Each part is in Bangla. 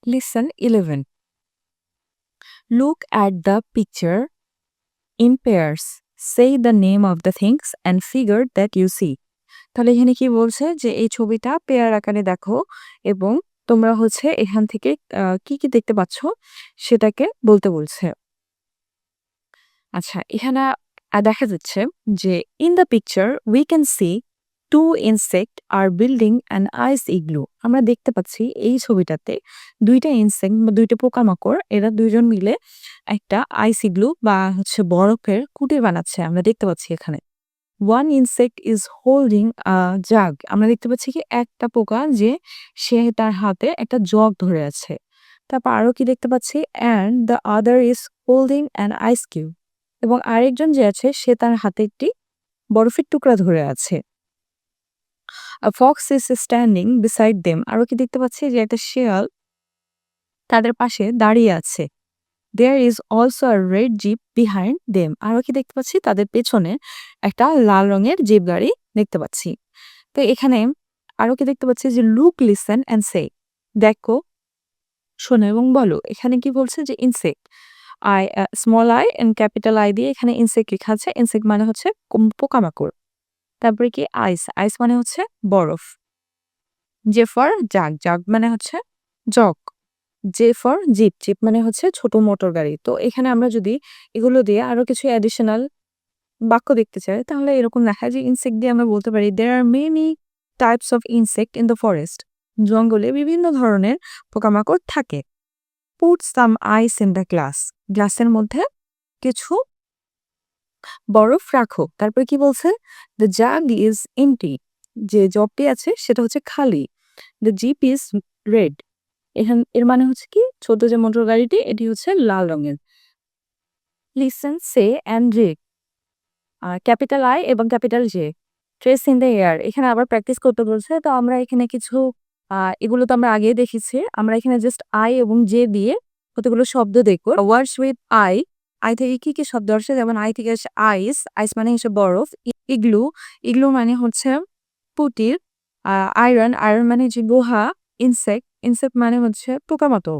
Lesson 11. Look at the picture in pairs. Say the name of the things and figure that you see. তাহলে এখানে কি বলছে যে এই ছবিটা পেয়ার আকারে দেখো এবং তোমরা হচ্ছে এখান থেকে কি কি দেখতে পাচ্ছ সেটাকে বলতে বলছে। আচ্ছা, এখানে দেখা যাচ্ছে যে in the picture we can see two insect are building an ice igloo. আমরা দেখতে পাচ্ছি এই ছবিটাতে দুইটা ইনসেক্ট বা দুইটা পোকামাকড় এরা দুইজন মিলে একটা আইস ইগলু বা হচ্ছে বরফের কুটির বানাচ্ছে আমরা দেখতে পাচ্ছি এখানে। ওয়ান ইনসেক্ট ইজ হোল্ডিং আ জাগ। আমরা দেখতে পাচ্ছি কি একটা পোকা যে সে তার হাতে একটা জগ ধরে আছে। তারপর আরো কি দেখতে পাচ্ছি and the other is holding an ice cube. এবং আরেকজন যে আছে সে তার হাতে একটি বরফের টুকরা ধরে আছে। A fox is standing beside them. আরো কি দেখতে পাচ্ছি যে একটা শেয়াল তাদের পাশে দাঁড়িয়ে আছে। There is also a red jeep behind them. আরো কি দেখতে পাচ্ছি তাদের পেছনে একটা লাল রঙের জিপ গাড়ি দেখতে পাচ্ছি। তো এখানে আরো কি দেখতে পাচ্ছি যে লুক লিসেন অ্যান্ড সে। দেখো, শোনো এবং বলো। এখানে কি বলছে যে insect I small I and capital I দিয়ে এখানে ইনসেক্ট লেখা আছে। ইনসেক্ট মানে হচ্ছে পোকামাকড়। তারপরে কি আইস, আইস মানে হচ্ছে বরফ। জে ফর জাগ, জাগ মানে হচ্ছে জগ। জে ফর জিপ, জিপ মানে হচ্ছে ছোট মোটর গাড়ি। তো এখানে আমরা যদি এগুলো দিয়ে আরো কিছু অ্যাডিশনাল বাক্য দেখতে চাই তাহলে এরকম লেখা যে ইনসেক্ট দিয়ে আমরা বলতে পারি there are many types of insect in the forest. জঙ্গলে বিভিন্ন ধরনের পোকামাকড় থাকে। Put some ice in the glass, গ্লাসের মধ্যে কিছু বরফ রাখো। তারপরে কি বলছে দ্য জাগ ইজ এমটি, যে জগটি আছে সেটা হচ্ছে খালি। দ্য জিপ ইজ রেড, এর মানে হচ্ছে কি ছোট যে মোটর গাড়িটি এটি হচ্ছে লাল রঙের। Listen say and read, capital I এবং capital J. Trace in the air, এখানে আবার প্র্যাকটিস করতে বলছে। তো আমরা এখানে কিছু এগুলো তো আমরা আগে দেখেছি। আমরা এখানে জাস্ট আই এবং জে দিয়ে কতগুলো শব্দ দেখবো। ওয়ার্ডস উইথ আই, আই থেকে কি কি শব্দ আসে যেমন আই থেকে আসে আইস, আইস মানে হচ্ছে বরফ। ইগলু, ইগলু মানে হচ্ছে পুটির। আয়রন, আয়রন মানে হচ্ছে লোহা। ইনসেক্ট, ইনসেক্ট মানে হচ্ছে পোকামাকড়।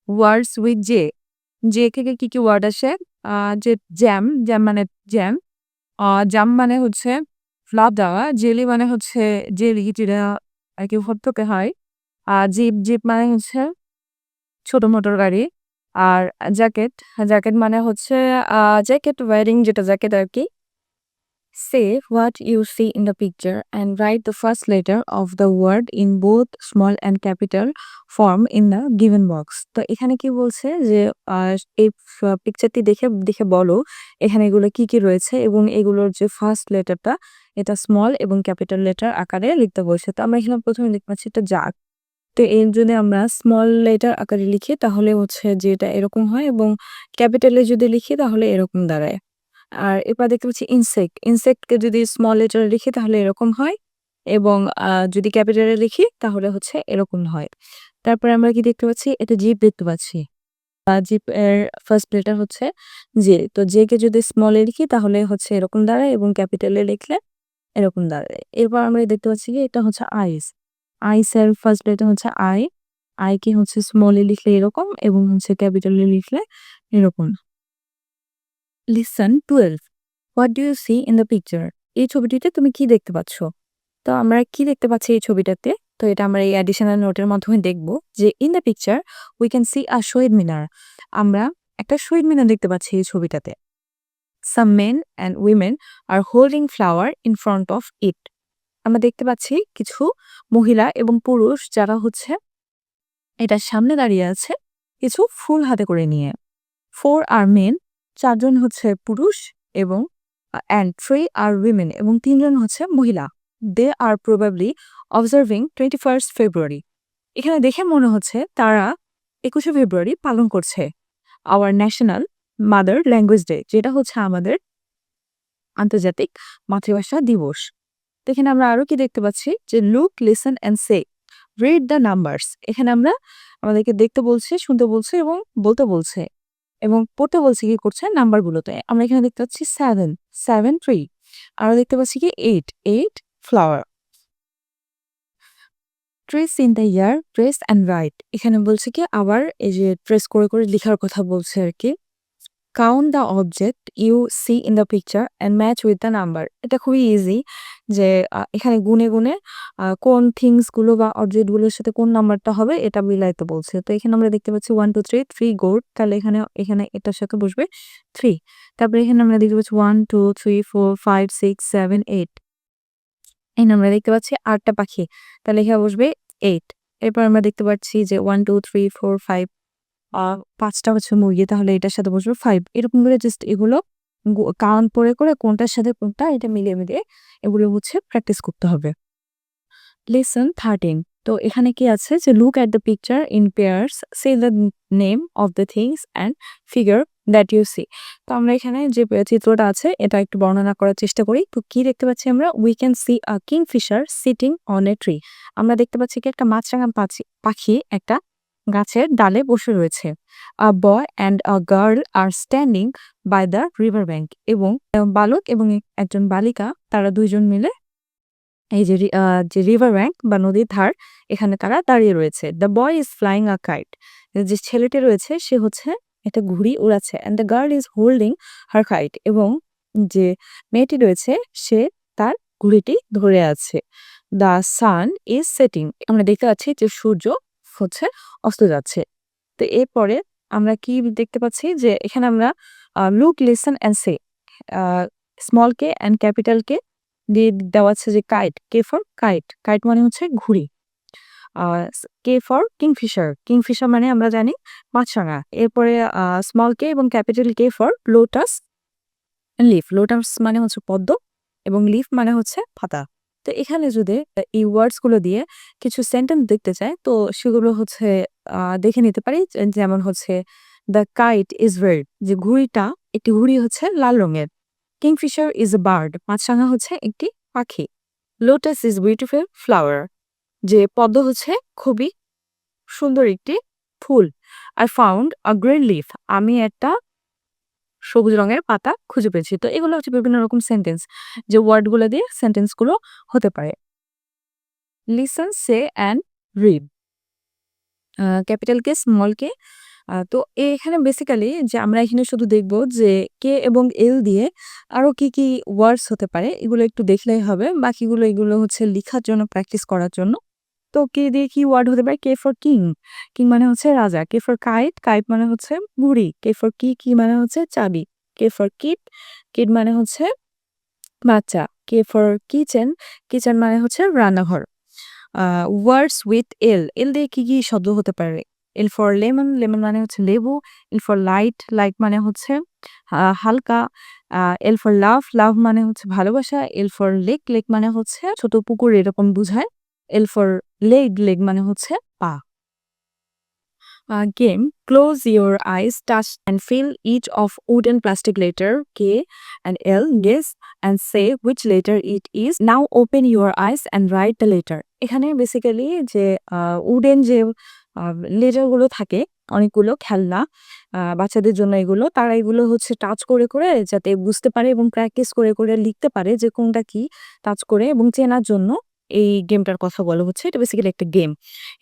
ওয়ার্ডস উইথ জে, জে থেকে কি কি ওয়ার্ড আসে যে জ্যাম, জ্যাম মানে জ্যাম। জাম মানে হচ্ছে ফ্লাপ দেওয়া। জেলি মানে হচ্ছে জেলি যেটা আর কি ভর্তকে হয়। জিপ, জিপ মানে হচ্ছে ছোট মোটর গাড়ি। আর জ্যাকেট, জ্যাকেট মানে হচ্ছে জ্যাকেট ওয়ারিং, যেটা জ্যাকেট আর কি। Say what you see in the picture and write the first letter of the word in both small and capital form in the given box. তো এখানে কি বলছে যে এই পিকচারটি দেখে দেখে বলো এখানে এগুলো কি কি রয়েছে এবং এগুলোর যে ফার্স্ট লেটারটা এটা স্মল এবং ক্যাপিটাল লেটার আকারে লিখতে বলছে। তো আমরা এখানে প্রথমে লিখতে পাচ্ছি এটা জাগ। তো এর যদি আমরা স্মল লেটার আকারে লিখি তাহলে হচ্ছে যে এটা এরকম হয় এবং ক্যাপিটালে যদি লিখি তাহলে এরকম দাঁড়ায়। আর এরপর দেখতে পাচ্ছি ইনসেক্ট, ইনসেক্টকে যদি স্মল লেটারে লিখি তাহলে এরকম হয় এবং যদি ক্যাপিটালে লিখি তাহলে হচ্ছে এরকম হয়। তারপরে আমরা কি দেখতে পাচ্ছি এটা জিপ দেখতে পাচ্ছি। জিপ এর ফার্স্ট লেটার হচ্ছে জে। তো জে কে যদি স্মলে লিখি তাহলে হচ্ছে এরকম দাঁড়ায় এবং ক্যাপিটালে লিখলে এরকম দাঁড়ায়। এরপর আমরা দেখতে পাচ্ছি কি এটা হচ্ছে আইস। আইস এর ফার্স্ট লেটার হচ্ছে আই। আই কে হচ্ছে স্মলে লিখলে এরকম এবং হচ্ছে ক্যাপিটালে লিখলে এরকম। Listen 12. What do you see in the picture? এই ছবিটিতে তুমি কি দেখতে পাচ্ছ? তো আমরা কি দেখতে পাচ্ছি এই ছবিটাতে? তো এটা আমরা এই অ্যাডিশনাল নোটের মাধ্যমে দেখব যে in the picture we can see a Shaheed Minar. আমরা একটা শহীদ মিনার দেখতে পাচ্ছি এই ছবিটাতে। Some men and women are holding flower in front of it. আমরা দেখতে পাচ্ছি কিছু মহিলা এবং পুরুষ যারা হচ্ছে এটার সামনে দাঁড়িয়ে আছে কিছু ফুল হাতে করে নিয়ে। 4 আর মেন, 4 জন হচ্ছে পুরুষ এবং অ্যান্ড 3 আর উইমেন এবং 3 জন হচ্ছে মহিলা। দে আর প্রবাবলি অবজার্ভিং 21st ফেব্রুয়ারি। এখানে দেখে মনে হচ্ছে তারা 21শে ফেব্রুয়ারি পালন করছে our national mother language day, যেটা হচ্ছে আমাদের আন্তর্জাতিক মাতৃভাষা দিবস। তো এখানে আমরা আরো কি দেখতে পাচ্ছি যে look listen and say read the numbers. এখানে আমরা আমাদেরকে দেখতে বলছে, শুনতে বলছে এবং বলতে বলছে এবং পড়তে বলছে কি করছে নাম্বারগুলোতে। আমরা এখানে দেখতে পাচ্ছি 7, 7 ট্রি। আরো দেখতে পাচ্ছি কি 8, 8 flower. Trace in the year, trace and right. এখানে বলছে কি আবার এই যে ট্রেস করে লিখার কথা বলছে আরকি। Count the object you see in the picture and match with the number. এটা খুবই ইজি যে এখানে গুনে কোন থিংস গুলো বা অবজেক্ট গুলোর সাথে কোন নাম্বারটা হবে এটা মিলাইতে বলছে। তো এখানে আমরা দেখতে পাচ্ছি 1, 2, 3, 3 গোট। তাহলে এখানে এটার সাথে বসবে 3। তারপরে এখানে আমরা দেখতে পাচ্ছি 1, 2, 3, 4, 5, 6, 7, 8। এখানে আমরা দেখতে পাচ্ছি ৮ টা পাখি। তাহলে এখানে বসবে 8। এরপর আমরা দেখতে পাচ্ছি যে 1, 2, 3, 4, 5 আ ৫ টা হচ্ছে মুরগি, তাহলে এটার সাথে বসবে 5। এরকম করে জাস্ট এগুলো কাউন্ট করে কোনটার সাথে কোনটা এটা মিলিয়ে এগুলো হচ্ছে প্র্যাকটিস করতে হবে। লেসন 13। তো এখানে কি আছে যে look at the picture in pairs, say the name of the things and figure that you see. তো আমরা এখানে যে চিত্রটা আছে এটা একটু বর্ণনা করার চেষ্টা করি। তো কি দেখতে পাচ্ছি আমরা? We can see a kingfisher sitting on a tree. আমরা দেখতে পাচ্ছি কি একটা মাছরাঙা পাখি একটা গাছের ডালে বসে রয়েছে। A boy and a girl are standing by the river bank. এবং বালক এবং একজন বালিকা তারা ২ জন মিলে এই যে যে রিভার ব্যাংক বা নদীর ধার এখানে তারা দাঁড়িয়ে রয়েছে। The boy is flying a kite. যে ছেলেটি রয়েছে সে হচ্ছে একটা ঘুড়ি উড়াচ্ছে। And the girl is holding her kite. এবং যে মেয়েটি রয়েছে সে তার ঘুড়িটি ধরে আছে। The sun is setting. আমরা দেখতে পাচ্ছি যে সূর্য হচ্ছে অস্ত যাচ্ছে। তো এরপরে আমরা কি দেখতে পাচ্ছি যে এখানে আমরা look, listen and say small K and capital K দিয়ে দেওয়া আছে যে kite, K for kite, kite মানে হচ্ছে ঘুড়ি। কে ফর কিংফিশার, কিংফিশার মানে আমরা জানি মাছরাঙা। এরপরে স্মল কে এবং capital K for lotus leaf, lotus মানে হচ্ছে পদ্ম এবং লিফ মানে হচ্ছে পাতা। তো এখানে যদি এই ওয়ার্ডস গুলো দিয়ে কিছু সেন্টেন্স দেখতে চাই তো সেগুলো হচ্ছে দেখে নিতে পারি। যেমন হচ্ছে দ্য কাইট ইজ রেড, যে ঘুড়িটা একটি ঘুড়ি হচ্ছে লাল রঙের। কিংফিশার ইজ এ বার্ড, মাছরাঙা হচ্ছে একটি পাখি। লোটাস ইজ বিউটিফুল ফ্লাওয়ার, যে পদ্ম হচ্ছে খুবই সুন্দর একটি ফুল। I found a green leaf, আমি একটা সবুজ রঙের পাতা খুঁজে পেয়েছি। তো এগুলো হচ্ছে বিভিন্ন রকম সেন্টেন্স, যে ওয়ার্ডগুলো দিয়ে সেন্টেন্সগুলো হতে পারে। Listen, say and read. Capital K, small K. তো এখানে বেসিক্যালি যে আমরা এখানে শুধু দেখব যে কে এবং এল দিয়ে আরো কি ওয়ার্ডস হতে পারে এগুলো একটু দেখলেই হবে। বাকিগুলো এগুলো হচ্ছে লিখার জন্য, প্র্যাকটিস করার জন্য। তো কে দিয়ে কি ওয়ার্ড হতে পারে? কে ফর কিং, কিং মানে হচ্ছে রাজা। কে ফর কাইট, কাইট মানে হচ্ছে বুড়ি। কে ফর কি মানে হচ্ছে চাবি। কে ফর কিড, কিড মানে হচ্ছে বাচ্চা। কে ফর কিচেন, কিচেন মানে হচ্ছে রান্নাঘর। ওয়ার্ডস উইথ এল, এল দিয়ে কি শব্দ হতে পারে? এল ফর লেমন, লেমন মানে হচ্ছে লেবু। এল ফর লাইট, লাইট মানে হচ্ছে হালকা। এল ফর লাভ, লাভ মানে হচ্ছে ভালোবাসা। এল ফর লেক, লেক মানে হচ্ছে ছোট পুকুর এরকম বুঝায়। এল ফর লেগ, লেগ মানে হচ্ছে পা। Game. Close your eyes, touch and feel each of wood and plastic letter K and L. Guess and say which letter it is. Now open your eyes and write the letter. এখানে বেসিক্যালি যে উডেন যে লেটার গুলো থাকে, অনেকগুলো খেলনা বাচ্চাদের জন্য এগুলো, তারা এগুলো হচ্ছে টাচ করে যাতে বুঝতে পারে এবং প্র্যাকটিস করে লিখতে পারে যে কোনটা কি টাচ করে এবং চেনার জন্য এই গেমটার কথা বলা হচ্ছে। এটা বেসিক্যালি একটা গেম।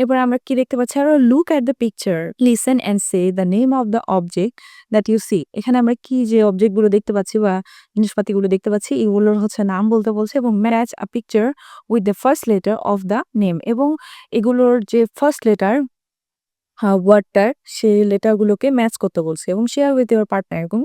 এরপর আমরা কি দেখতে পাচ্ছি? আরো look at the picture, listen and say the name of the object that you see. এখানে আমরা কি যে অবজেক্ট গুলো দেখতে পাচ্ছি বা জিনিসপাতিগুলো দেখতে পাচ্ছি এগুলোর হচ্ছে নাম বলতে বলছে এবং match a picture with the first letter of the name. এবং এগুলোর যে ফার্স্ট লেটার ওয়ার্ডটার সেই লেটারগুলোকে ম্যাচ করতে বলছে এবং শেয়ার উইথ ইউর পার্টনার, এবং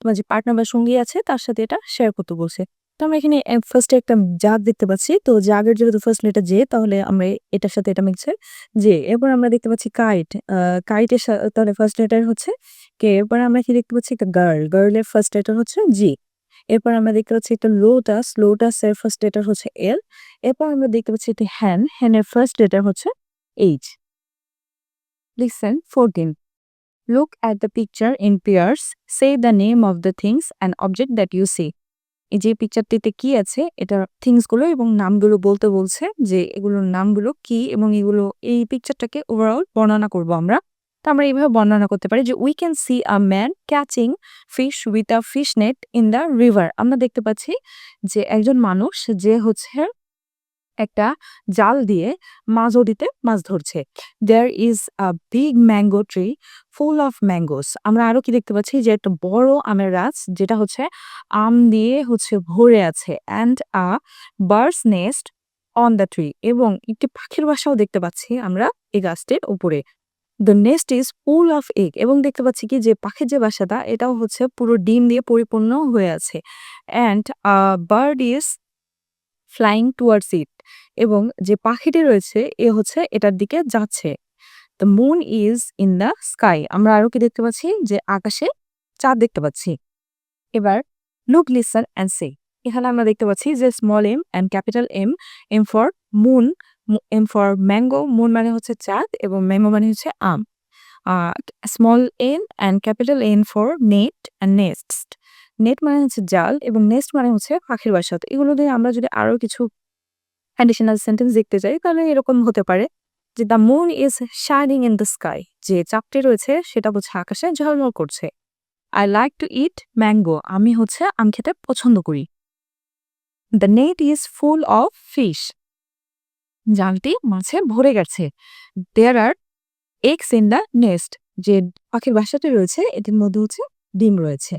তোমার যে পার্টনার বা সঙ্গী আছে তার সাথে এটা শেয়ার করতে বলছে। তো আমরা এখানে ফার্স্টে একটা জাগ দেখতে পাচ্ছি। তো জাগের যেহেতু ফার্স্ট লেটার জে, তাহলে আমরা এটার সাথে এটা মিক্সচার জে। এরপর আমরা দেখতে পাচ্ছি কাইট, কাইটের তাহলে ফার্স্ট লেটার হচ্ছে কে। এরপর আমরা কি দেখতে পাচ্ছি? একটা গার্ল, গার্লের ফার্স্ট লেটার হচ্ছে জি। এরপর আমরা দেখতে পাচ্ছি একটা লোটাস, লোটাসের ফার্স্ট লেটার হচ্ছে এল। এরপর আমরা দেখতে পাচ্ছি একটা হ্যান, হ্যানের ফার্স্ট লেটার হচ্ছে H. Listen 14. Look at the picture in pairs. Say the name of the things and object that you see. এই যে পিকচারটিতে কি আছে এটা থিংস গুলো এবং নামগুলো বলতে বলছে, যে এগুলোর নামগুলো কি এবং এগুলো এই পিকচারটাকে ওভারঅল বর্ণনা করব আমরা। তো আমরা এইভাবে বর্ণনা করতে পারি যে we can see a man catching fish with a fish net in the river. আমরা দেখতে পাচ্ছি যে একজন মানুষ যে হচ্ছে একটা জাল দিয়ে নদীতে মাছ ধরছে। There is a big mango tree full of mangoes. আমরা আরো কি দেখতে পাচ্ছি যে একটা বড় আমের গাছ যেটা হচ্ছে আম দিয়ে ভরে আছে। And a birds nest on the tree, এবং একটি পাখির বাসাও দেখতে পাচ্ছি আমরা এই গাছটির উপরে। The nest is full of egg, এবং দেখতে পাচ্ছি কি যে পাখির যে বাসাটা এটাও পুরো ডিম দিয়ে পরিপূর্ণ হয়ে আছে। And a bird is flying towards ইট, এবং যে পাখিটি রয়েছে এটার দিকে যাচ্ছে। The moon is in the sky, আমরা আরো কি দেখতে পাচ্ছি যে আকাশে চাঁদ দেখতে পাচ্ছি। এবার লুক লিসন অ্যান্ড সে, এখানে আমরা দেখতে পাচ্ছি যে small M and capital M, M for moon, M for mango, moon মানে চাঁদ এবং ম্যাঙ্গো মানে আম। Small N and capital N for net and nest, net মানে জাল এবং নেস্ট মানে পাখির বাসা। তো এগুলো দিয়ে আমরা যদি আরো কিছু অ্যাডিশনাল সেন্টেন্স দেখতে চাই তাহলে এরকম হতে পারে যে the moon is shining in the sky, যে চাঁদটি রয়েছে সেটা আকাশে ঝলমল করছে। I like to eat mango, আমি আম খেতে পছন্দ করি। The net is full of fish, জালটি মাছে ভরে গেছে। There are eggs in the nest, যে পাখির বাসাটি রয়েছে এটির মধ্যে ডিম রয়েছে।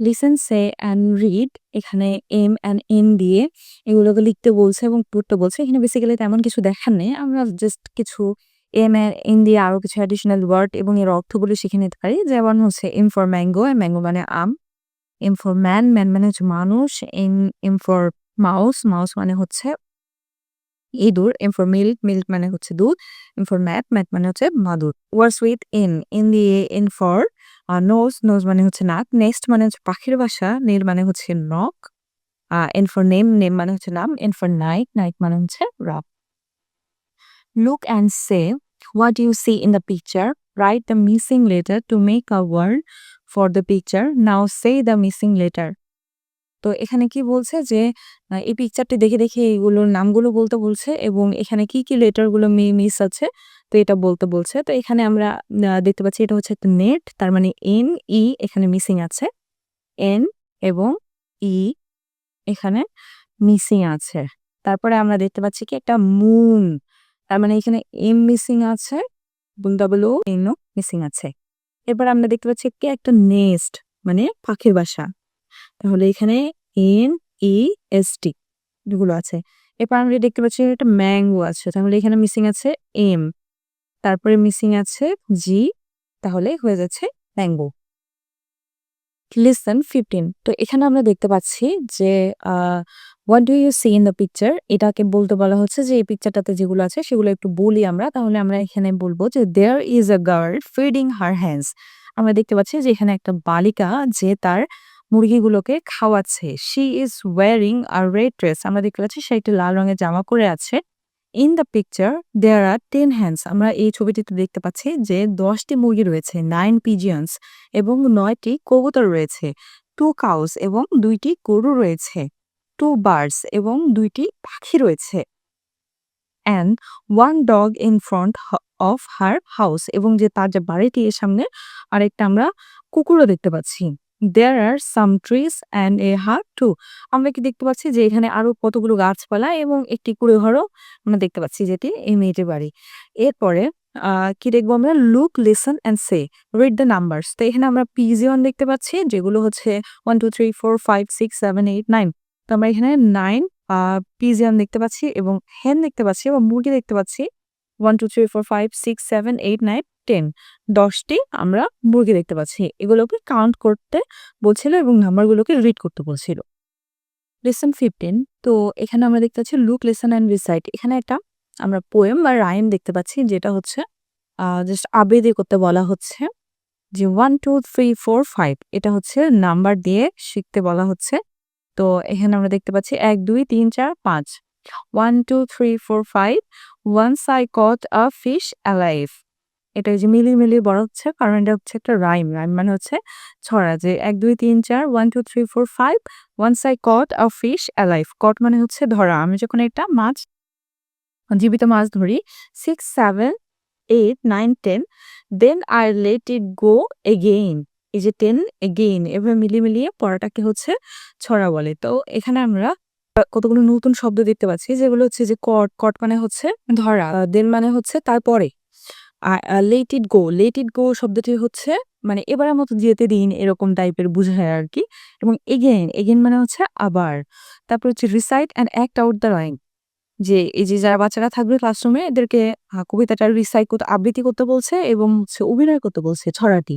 লিসেন সে অ্যান্ড রিড, এখানে এম অ্যান্ড এন দিয়ে এগুলোকে লিখতে বলছে এবং পড়তে বলছে। এখানে বেসিক্যালি তেমন কিছু দেখার নেই, আমরা জাস্ট কিছু এম অ্যান্ড এন দিয়ে আরো কিছু অ্যাডিশনাল ওয়ার্ড এবং এর অর্থগুলো শিখে নিতে পারি। যেমন এম ফর ম্যাঙ্গো, ম্যাঙ্গো মানে আম। এম ফর ম্যান, ম্যান মানে মানুষ। এম ফর মাউস, মাউস মানে ইঁদুর। এম ফর মিল্ক, মিল্ক মানে দুধ। এম ফর ম্যাট, ম্যাট মানে মাদুর। ওয়ার্ডস উইথ এন, এন দিয়ে এন ফর নোজ, নোজ মানে নাক। নেক্সট মানে পাখির বাসা, নীল মানে নক। এন ফর নেম, নেম মানে নাম। এন ফর নাইট, নাইট মানে রাত। Look and say what you see in the picture, write the missing letter to make a word for the picture, now say the missing letter. তো এখানে কি বলছে যে এই পিকচারটি দেখে দেখে এইগুলোর নামগুলো বলতে বলছে এবং এখানে কি কি লেটার গুলো মিস আছে তো এটা বলতে বলছে। তো এখানে আমরা দেখতে পাচ্ছি এটা একটা নেট, তার মানে এন ই এখানে মিসিং আছে, এন এবং ই এখানে মিসিং আছে। তারপরে আমরা দেখতে পাচ্ছি কি একটা মুন, তার মানে এখানে এম মিসিং আছে, ডাবলও এন মিসিং আছে। এরপর আমরা দেখতে পাচ্ছি কি একটা নেস্ট মানে পাখির বাসা, তাহলে এখানে এন ই এস টি এগুলো আছে। এরপর আমরা দেখতে পাচ্ছি একটা ম্যাঙ্গো আছে, তাহলে এখানে মিসিং আছে এম, তারপরে মিসিং আছে জি, তাহলে হয়ে যাচ্ছে ম্যাঙ্গো। লিসন 15, তো এখানে আমরা দেখতে পাচ্ছি যে what do you see in the picture, এটাকে বলতে বলা হচ্ছে যে এই পিকচারটাতে যেগুলো আছে সেগুলো একটু বলি আমরা। তাহলে আমরা এখানে বলবো যে there is a girl feeding her hands, আমরা দেখতে পাচ্ছি যে এখানে একটা বালিকা যে তার মুরগিগুলোকে খাওয়াচ্ছে। She is wearing a red dress, আমরা দেখতে পাচ্ছি সে একটা লাল রঙের জামা পরে আছে। In the picture there are 10 hands, আমরা এই ছবিটিতে দেখতে পাচ্ছি যে 10টি মুরগি রয়েছে, 9 পিজিয়ন্স, এবং 9টি কবুতর রয়েছে, 2 কাউস এবং 2টি গরু রয়েছে, 2 বার্ডস এবং 2টি পাখি রয়েছে, and 1 dog in front of her house, এবং যে তার যে বাড়িটি এর সামনে আরেকটা আমরা কুকুরও দেখতে পাচ্ছি। দেয়ার আর সাম ট্রিজ অ্যান্ড এ হাট টু, আমরা কি দেখতে পাচ্ছি যে এখানে আরো কতগুলো গাছপালা এবং একটি কুড়ে ঘরও আমরা দেখতে পাচ্ছি, যেটি এই মেয়েটির বাড়ি। এরপরে কি দেখবো আমরা, look listen and say read the numbers, তো এখানে আমরা পিজিয়ন দেখতে পাচ্ছি যেগুলো 1 2 3 4 5 6 7 8 9, তো আমরা এখানে 9 পিজিয়ন দেখতে পাচ্ছি এবং হেন দেখতে পাচ্ছি এবং মুরগি দেখতে পাচ্ছি 1 2 3 4 5 6 7 8 9 10, 10টি আমরা মুরগি দেখতে পাচ্ছি। এগুলোকে কাউন্ট করতে বলছিল এবং নাম্বারগুলোকে রিড করতে বলছিল। লেসন 15, তো এখানে আমরা দেখতে পাচ্ছি লুক লিসন অ্যান্ড রিসাইট, এখানে একটা আমরা পোয়েম বা রাইম দেখতে পাচ্ছি যেটা জাস্ট আবৃত্তি করতে বলা হচ্ছে যে 1 2 3 4 5, এটা নাম্বার দিয়ে শিখতে বলা হচ্ছে। তো এখানে আমরা দেখতে পাচ্ছি 1 2 3 4 5, 1 2 3 4 5, once I caught a fish alive, এটা যে মিলিয়ে মিলিয়ে বলা হচ্ছে কারণ এটা একটা রাইম, রাইম মানে ছড়া, যে 1 2 3 4 1 2 3 4 5, once I caught a fish alive, caught মানে ধরা, আমি যখন একটা মাছ জীবিত মাছ ধরি, 6 7 8 9 10, then I let it go again, এই যে 10 again এভাবে মিলিয়ে মিলিয়ে পড়াটাকে ছড়া বলে। তো এখানে আমরা কতগুলো নতুন শব্দ দেখতে পাচ্ছি যেগুলো হচ্ছে যে কট মানে হচ্ছে ধরা, দেন মানে হচ্ছে তারপরে। Let it go, let it গো শব্দটি হচ্ছে মানে এবারের মতো যেতে দিন এরকম টাইপের বুঝায় আরকি। এবং এগেইন মানে হচ্ছে আবার। তারপর হচ্ছে recite and act out the rhyme, যে এই যে যারা বাচ্চারা থাকবে ক্লাসরুমে এদেরকে কবিতাটা রিসাইট করতে আবৃত্তি করতে বলছে এবং হচ্ছে অভিনয় করতে বলছে ছড়াটি।